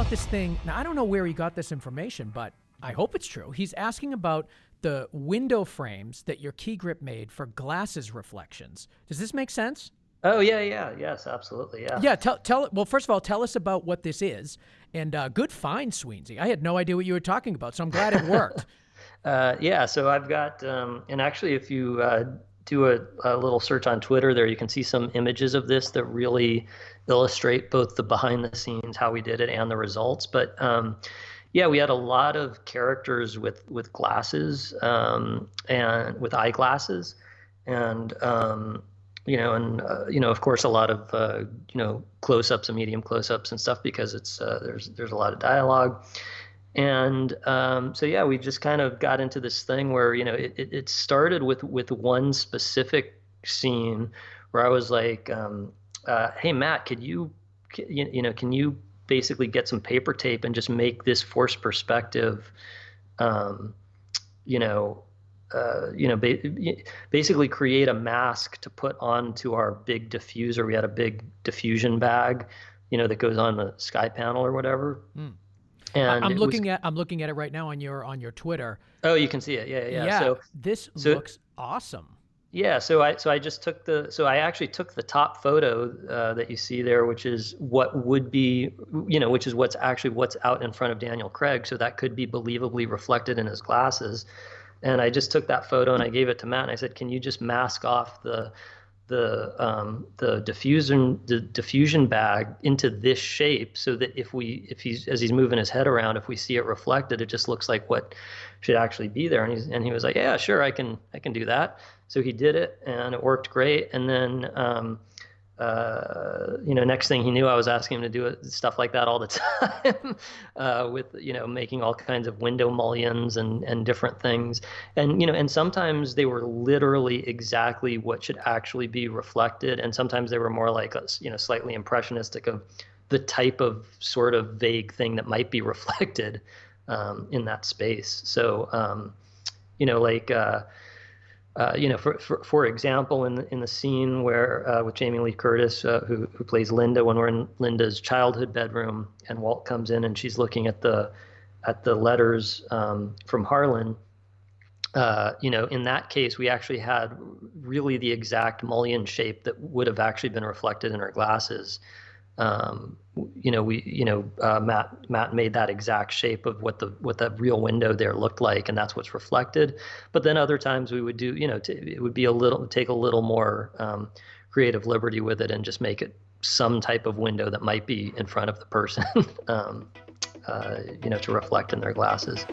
about this thing. Now, I don't know where he got this information, but I hope it's true. He's asking about the window frames that your key grip made for glasses reflections. Does this make sense? Oh, yeah. Yes, absolutely. Yeah. Yeah, well, first of all, tell us about what this is. And good find, Sweensy. I had no idea what you were talking about, so I'm glad it worked. Yeah, so I've got, and actually, if you do a little search on Twitter there, you can see some images of this that really illustrate both the behind the scenes, how we did it, and the results. But yeah, we had a lot of characters with glasses and with eyeglasses, and of course, a lot of close-ups and medium close-ups and stuff because it's there's a lot of dialogue. And so yeah, we just kind of got into this thing where it started with one specific scene where I was like, "Hey Matt, can you basically get some paper tape and just make this forced perspective, um, you know, basically create a mask to put onto our big diffuser. We had a big diffusion bag, that goes on the sky panel or whatever." Mm. And I'm looking at it right now on your Twitter. Oh, you can see it. Yeah. Yeah, this looks awesome. Yeah, so I actually took the top photo that you see there, which is what would be, which is what's out in front of Daniel Craig. So that could be believably reflected in his glasses. And I just took that photo and I gave it to Matt and I said, "Can you just mask off the diffusion bag into this shape so that if he's moving his head around, if we see it reflected, it just looks like what should actually be there." And he was like, "Yeah, sure, I can do that." So he did it and it worked great. And then next thing he knew, I was asking him to do stuff like that all the time, with making all kinds of window mullions and different things, and sometimes they were literally exactly what should actually be reflected, and sometimes they were more like slightly impressionistic of the type of sort of vague thing that might be reflected in that space. So for example, in the scene where with Jamie Lee Curtis, who plays Linda, when we're in Linda's childhood bedroom, and Walt comes in and she's looking at the letters from Harlan. In that case, we actually had really the exact mullion shape that would have actually been reflected in her glasses. Matt made that exact shape of what the real window there looked like, and that's what's reflected. But then other times we would do, it would be take a little more creative liberty with it and just make it some type of window that might be in front of the person, to reflect in their glasses.